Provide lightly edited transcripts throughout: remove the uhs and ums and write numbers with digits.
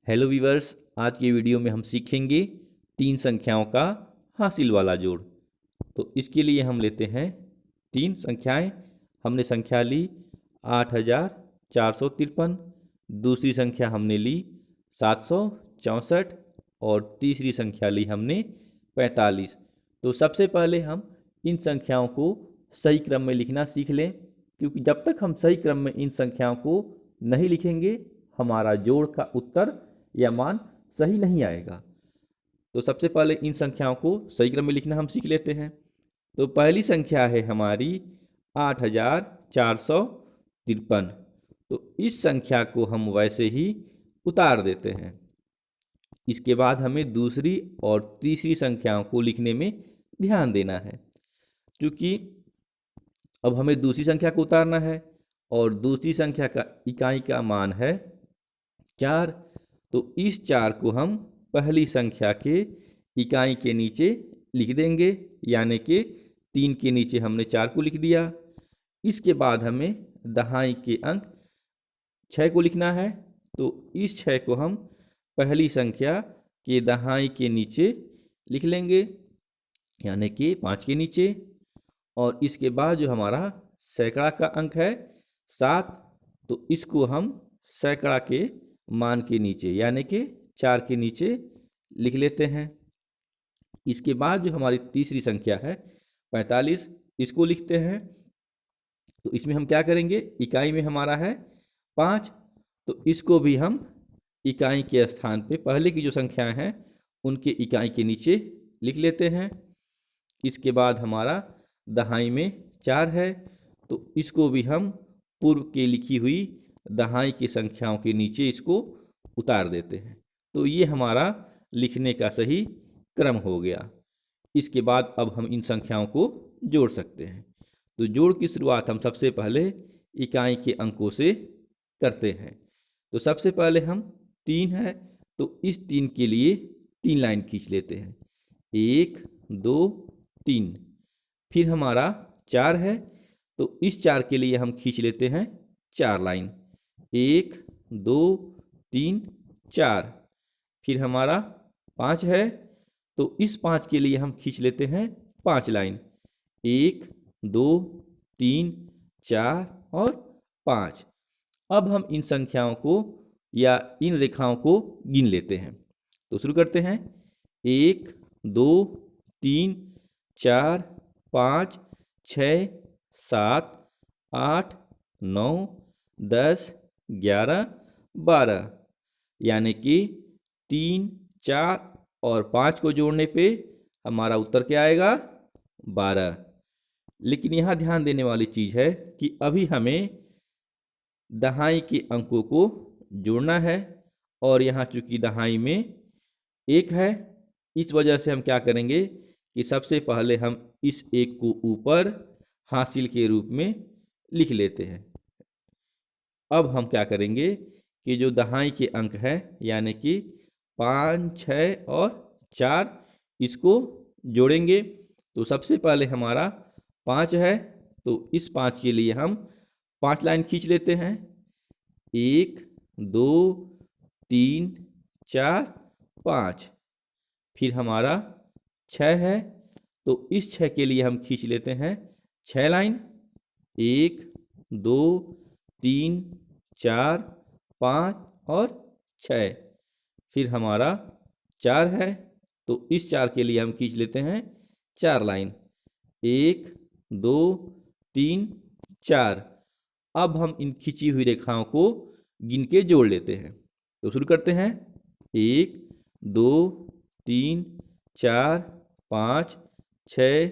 Hello viewers, आज की video में हम सीखेंगे तीन संख्याओं का हासिल वाला जोड़। तो इसके लिए हम लेते हैं तीन संख्याएं। हमने संख्या ली 8453, दूसरी संख्या हमने ली 764 और तीसरी संख्या ली हमने 45। तो सबसे पहले हम इन संख्याओं को सही क्रम में लिखना सीख लें, क्योंकि जब तक हम सही क्रम में इन संख्याओं को नहीं लिखेंगे हमारा जोड़ का उत्तर या मान सही नहीं आएगा। तो सबसे पहले इन संख्याओं को सही क्रम में लिखना हम सीख लेते हैं। तो पहली संख्या है हमारी 8453। तो इस संख्या को हम वैसे ही उतार देते हैं। इसके बाद हमें दूसरी और तीसरी संख्याओं को लिखने में ध्यान देना है, क्योंकि अब हमें दूसरी संख्या को उतारना है और दूसरी संख्या का इकाई का मान है 4। तो इस 4 को हम पहली संख्या के इकाई के नीचे लिख देंगे, यानी कि 3 के नीचे हमने 4 को लिख दिया। इसके बाद हमें दहाई के अंक 6 को लिखना है। तो इस 6 को हम पहली संख्या के दहाई के नीचे लिख लेंगे, यानी कि 5 के नीचे। और इसके बाद जो हमारा सैकड़ा का अंक है 7, तो इसको हम सैकड़ा के मान के नीचे यानी कि 4 के नीचे लिख लेते हैं। इसके बाद जो हमारी तीसरी संख्या है 45, इसको लिखते हैं। तो इसमें हम क्या करेंगे, इकाई में हमारा है 5, तो इसको भी हम इकाई के स्थान पे पहले की जो संख्याएं हैं उनके इकाई के नीचे लिख लेते हैं। इसके बाद हमारा दहाई में 4 है, तो इसको भी हम पूर्व के लिखी हुई दहाई की संख्याओं के नीचे इसको उतार देते हैं। तो ये हमारा लिखने का सही क्रम हो गया। इसके बाद अब हम इन संख्याओं को जोड़ सकते हैं। तो जोड़ की शुरुआत हम सबसे पहले इकाई के अंकों से करते हैं। तो सबसे पहले हम 3 है, तो इस 3 के लिए 3 लाइन खींच लेते हैं, 1 2 3। फिर हमारा 4 है, तो इस 4 के लिए हम खींच लेते हैं 4 लाइन, 1 2 3 4। फिर हमारा 5 है, तो इस 5 के लिए हम खींच लेते हैं 5 लाइन, 1 2 3 4 और 5। अब हम इन संख्याओं को या इन रेखाओं को गिन लेते हैं। तो शुरू करते हैं, 1 2 3 4 5 6 7 8 9 10 11 12, यानी कि 3 4 और 5 को जोड़ने पे हमारा उत्तर क्या आएगा, 12। लेकिन यहाँ ध्यान देने वाली चीज़ है कि अभी हमें दहाई के अंकों को जोड़ना है, और यहाँ चूंकि दहाई में 1 है, इस वजह से हम क्या करेंगे कि सबसे पहले हम इस 1 को ऊपर हासिल के रूप में लिख लेते हैं। अब हम क्या करेंगे कि जो दहाई के अंक है यानी कि 5 6 और 4, इसको जोड़ेंगे। तो सबसे पहले हमारा 5 है, तो इस 5 के लिए हम 5 लाइन खींच लेते हैं, 1 2 3 4 5। फिर हमारा 6 है, तो इस 6 के लिए हम खींच लेते हैं 6 लाइन, 1 2 3 4 5 और 6। फिर हमारा 4 है, तो इस 4 के लिए हम खींच लेते हैं 4 लाइन, 1 2 3 4। अब हम इन खींची हुई रेखाओं को गिन के जोड़ लेते हैं। तो शुरू करते हैं, 1 2 3 4 5 6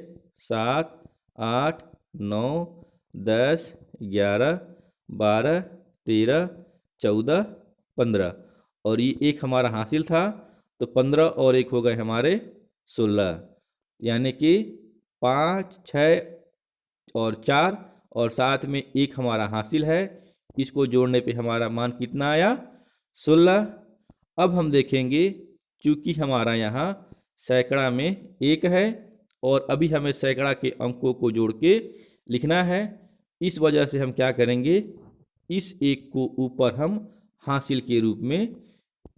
7 8 9 10 11 12 13 14 15, और ये एक हमारा हासिल था, तो 15 और 1 हो गए हमारे 16, यानी कि 5 6 और 4 और साथ में 1 हमारा हासिल है। इसको जोड़ने पे हमारा मान कितना आया, 16। अब हम देखेंगे, चूंकि हमारा यहाँ सैकड़ा में 1 है और अभी हमें सैकड़ा के अंकों को जोड़ के लिखना है, इस वजह से हम क्या करेंगे, इस 1 को ऊपर हम हासिल के रूप में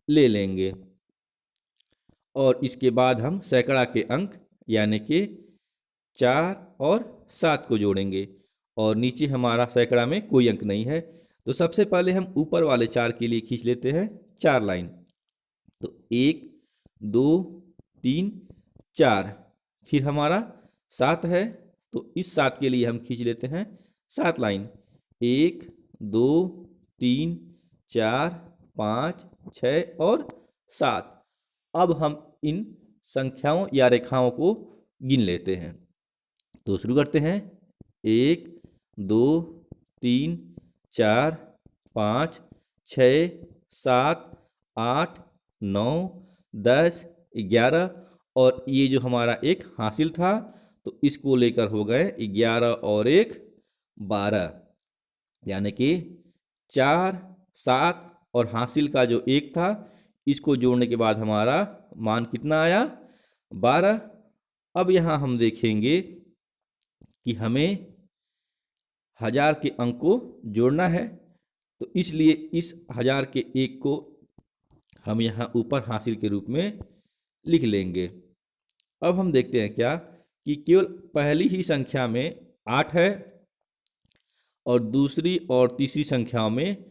ले लेंगे और इसके बाद हम सैकड़ा के अंक यानी कि 4 और 7 को जोड़ेंगे और नीचे हमारा सैकड़ा में कोई अंक नहीं है। तो सबसे पहले हम ऊपर वाले 4 के लिए खींच लेते हैं 4 लाइन। तो 1 2 3 4। फिर हमारा 7 है तो इस 7 के लिए हम खींच लेते हैं 7 लाइन। 1 2 3 4 5 6 और 7। अब हम इन संख्याओं या रेखाओं को गिन लेते हैं। तो शुरू करते हैं। 1 2 3 4 5 6 7 8 9 10 11 और ये जो हमारा एक हासिल था तो इसको लेकर हो गए 11 और 1 12, यानी कि 4 7 और हासिल का जो 1 था इसको जोड़ने के बाद हमारा मान कितना आया 12। अब यहाँ हम देखेंगे कि हमें 1000 के अंक को जोड़ना है तो इसलिए इस 1000 के 1 को हम यहाँ ऊपर हासिल के रूप में लिख लेंगे। अब हम देखते हैं क्या कि केवल पहली ही संख्या में 8 है और दूसरी और तीसरी संख्याओं में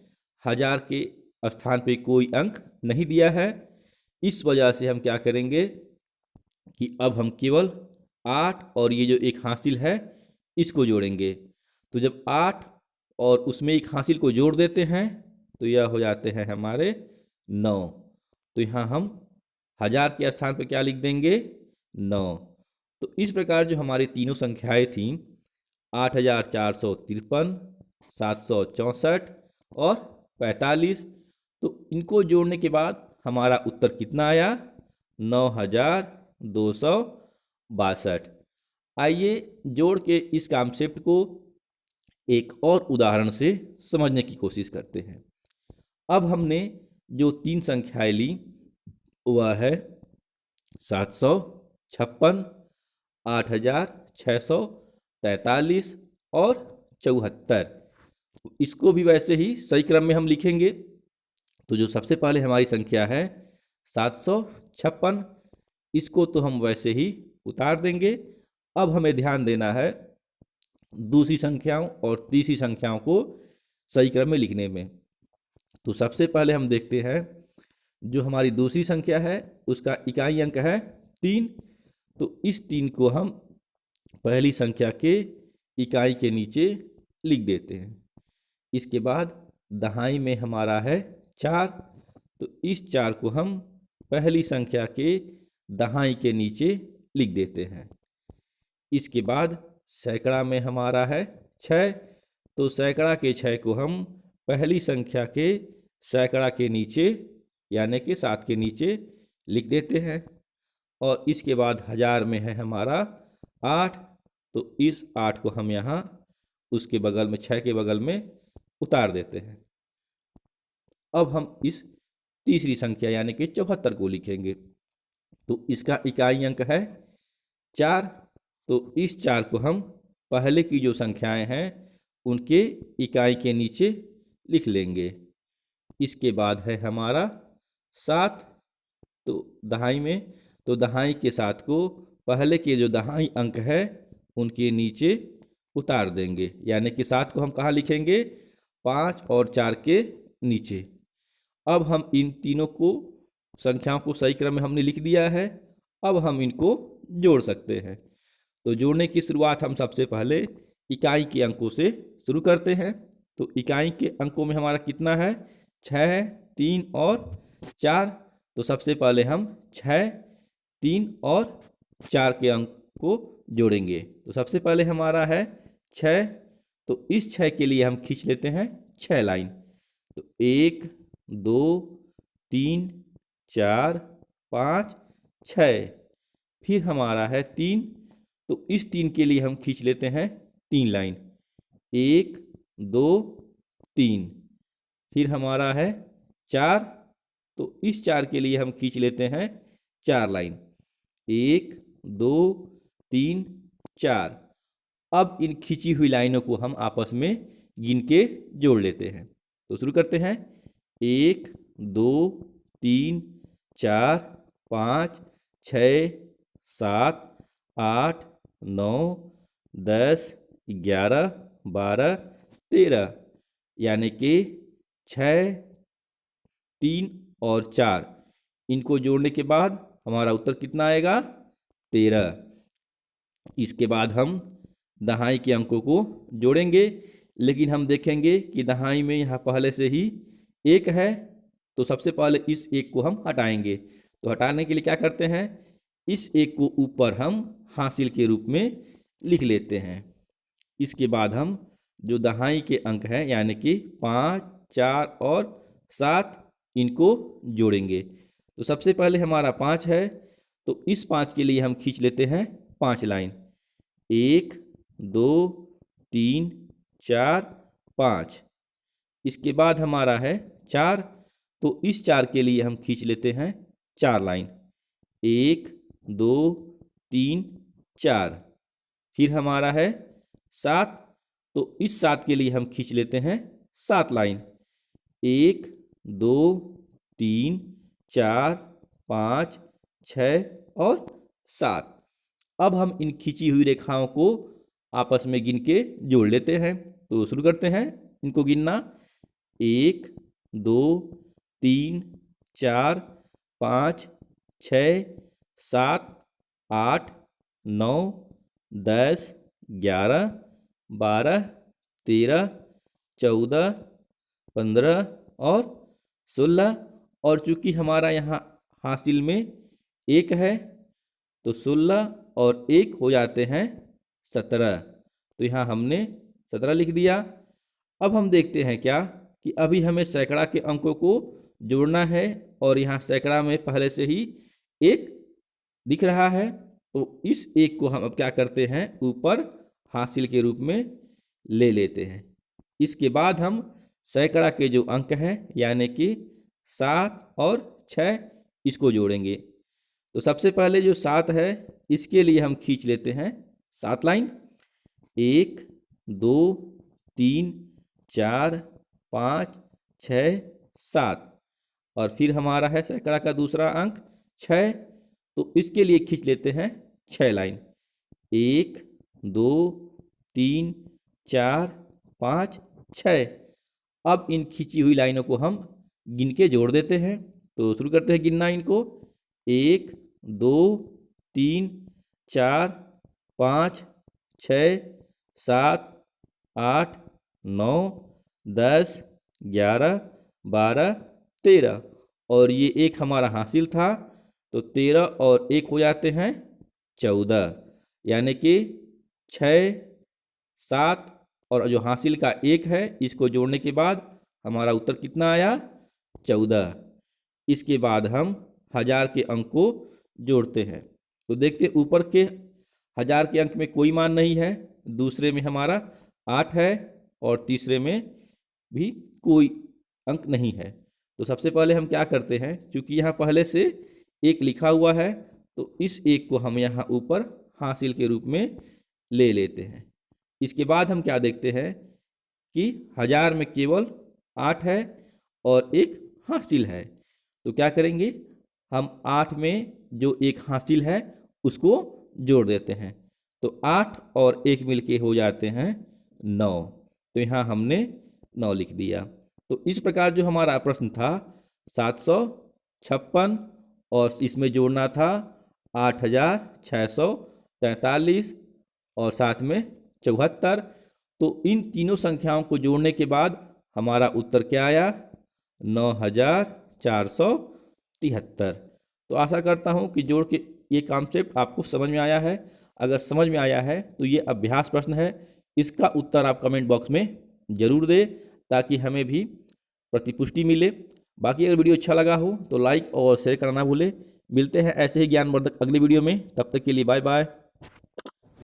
1000 के स्थान पे कोई अंक नहीं दिया है। इस वजह से हम क्या करेंगे कि अब हम केवल 8 और ये जो एक हासिल है इसको जोड़ेंगे। तो जब 8 और उसमें एक हासिल को जोड़ देते हैं तो यह हो जाते हैं हमारे 9। तो यहाँ हम 1000 के स्थान पर क्या लिख देंगे 9। तो इस प्रकार जो हमारी तीनों संख्याएं थीं 8453, 764 और 45, तो इनको जोड़ने के बाद हमारा उत्तर कितना आया 9262। आइए जोड़ के इस कॉन्सेप्ट को एक और उदाहरण से समझने की कोशिश करते हैं। अब हमने जो 3 संख्याएं ली वह है 756, 8643 और 74। इसको भी वैसे ही सही क्रम में हम लिखेंगे। तो जो सबसे पहले हमारी संख्या है 756, इसको तो हम वैसे ही उतार देंगे। अब हमें ध्यान देना है दूसरी संख्याओं और तीसरी संख्याओं को सही क्रम में लिखने में। तो सबसे पहले हम देखते हैं जो हमारी दूसरी संख्या है उसका इकाई अंक है 3। तो इस 3 को हम पहली संख्या के इकाई के नीचे लिख देते हैं। इसके बाद दहाई में हमारा है 4, तो इस 4 को हम पहली संख्या के दहाई के नीचे लिख देते हैं। इसके बाद सैकड़ा में हमारा है 6, तो सैकड़ा के 6 को हम पहली संख्या के सैकड़ा के नीचे यानी कि 7 के नीचे लिख देते हैं। और इसके बाद 1000 में है हमारा 8, तो इस 8 को हम यहाँ उसके बगल में 6 के बगल में उतार देते हैं। अब हम इस तीसरी संख्या यानी कि 74 को लिखेंगे। तो इसका इकाई अंक है 4, तो इस 4 को हम पहले की जो संख्याएं हैं उनके इकाई के नीचे लिख लेंगे। इसके बाद है हमारा 7, तो दहाई में, तो दहाई के 7 को पहले के जो दहाई अंक है उनके नीचे उतार देंगे, यानी कि 7 को हम कहाँ लिखेंगे 5 और 4 के नीचे। अब हम इन तीनों को संख्याओं को सही क्रम में हमने लिख दिया है। अब हम इनको जोड़ सकते हैं। तो जोड़ने की शुरुआत हम सबसे पहले इकाई के अंकों से शुरू करते हैं। तो इकाई के अंकों में हमारा कितना है 6, 3 और 4। तो सबसे पहले हम 6, 3 और 4 के अंक को जोड़ेंगे। तो सबसे पहले हमारा है 6, तो इस 6 के लिए हम खींच लेते हैं 6 लाइन। तो 1 2 3 4 5 6। फिर हमारा है 3, तो इस 3 के लिए हम खींच लेते हैं 3 लाइन। 1 2 3। फिर हमारा है 4, तो इस 4 के लिए हम खींच लेते हैं 4 लाइन। 1 2 3 4। अब इन खींची हुई लाइनों को हम आपस में गिन के जोड़ लेते हैं। तो शुरू करते हैं 1 2 3 4 5 6 7 8 9 10 11 12 13, यानी कि 6 3 और 4 इनको जोड़ने के बाद हमारा उत्तर कितना आएगा? 13। इसके बाद हम दहाई के अंकों को जोड़ेंगे, लेकिन हम देखेंगे कि दहाई में यहाँ पहले से ही 1 है, तो सबसे पहले इस 1 को हम हटाएंगे। तो हटाने के लिए क्या करते हैं, इस 1 को ऊपर हम हासिल के रूप में लिख लेते हैं। इसके बाद हम जो दहाई के अंक हैं यानी कि 5 4 और 7 इनको जोड़ेंगे। तो सबसे पहले हमारा 5 है, तो इस 5 के लिए हम खींच लेते हैं 5 लाइन। 1 2 3 4 5। इसके बाद हमारा है 4, तो इस 4 के लिए हम खींच लेते हैं 4 लाइन। 1 2 3 4। फिर हमारा है 7, तो इस 7 के लिए हम खींच लेते हैं 7 लाइन। 1 2 3 4 5 6 और 7। अब हम इन खींची हुई रेखाओं को आपस में गिन के जोड़ लेते हैं। तो शुरू करते हैं इनको गिनना। 1 2 3 4 5 6 7 8 9 10 11 12 13 14 15 और 16। और चूंकि हमारा यहाँ हासिल में 1 है, तो 16 और 1 हो जाते हैं 17। तो यहाँ हमने 17 लिख दिया। अब हम देखते हैं क्या कि अभी हमें सैकड़ा के अंकों को जोड़ना है, और यहाँ सैकड़ा में पहले से ही 1 दिख रहा है। तो इस 1 को हम अब क्या करते हैं, ऊपर हासिल के रूप में ले लेते हैं। इसके बाद हम सैकड़ा के जो अंक हैं यानी कि 7 और 6 इसको जोड़ेंगे। तो सबसे पहले जो 7 है इसके लिए हम खींच लेते हैं 7 लाइन। 1 2 3 4 5 6 7। और फिर हमारा है सैकड़ा का दूसरा अंक 6, तो इसके लिए खींच लेते हैं 6 लाइन। 1 2 3 4 5 6। अब इन खींची हुई लाइनों को हम गिन के जोड़ देते हैं। तो शुरू करते हैं गिनना इनको। 1 2 3 4 5 6 7 8 9 10 11 12 13। और ये 1 हमारा हासिल था, तो 13 और 1 हो जाते हैं 14, यानी कि 6 7 और जो हासिल का 1 है इसको जोड़ने के बाद हमारा उत्तर कितना आया? 14। इसके बाद हम 1000 के अंक को जोड़ते हैं। तो देखते ऊपर के 1000 के अंक में कोई मान नहीं है, दूसरे में हमारा 8 है और तीसरे में भी कोई अंक नहीं है। तो सबसे पहले हम क्या करते हैं, क्योंकि यहाँ पहले से 1 लिखा हुआ है, तो इस 1 को हम यहाँ ऊपर हासिल के रूप में ले लेते हैं। इसके बाद हम क्या देखते हैं कि 1000 में केवल 8 है और 1 हासिल है। तो क्या करेंगे, हम 8 में जो 1 हासिल है उसको जोड़ देते हैं। तो 8 और 1 मिलके हो जाते हैं 9। तो यहाँ हमने 9 लिख दिया। तो इस प्रकार जो हमारा प्रश्न था 756 और इसमें जोड़ना था 8643 और साथ में 74। तो इन तीनों संख्याओं को जोड़ने के बाद हमारा उत्तर क्या आया? 9473। तो आशा करता हूँ कि जोड़ के ये कॉन्सेप्ट आपको समझ में आया है। अगर समझ में आया है तो ये अभ्यास प्रश्न है, इसका उत्तर आप कमेंट बॉक्स में ज़रूर दें ताकि हमें भी प्रतिपुष्टि मिले। बाकी अगर वीडियो अच्छा लगा हो तो लाइक और शेयर करना ना भूलें। मिलते हैं ऐसे ही ज्ञानवर्धक अगली वीडियो में, तब तक के लिए बाय बाय।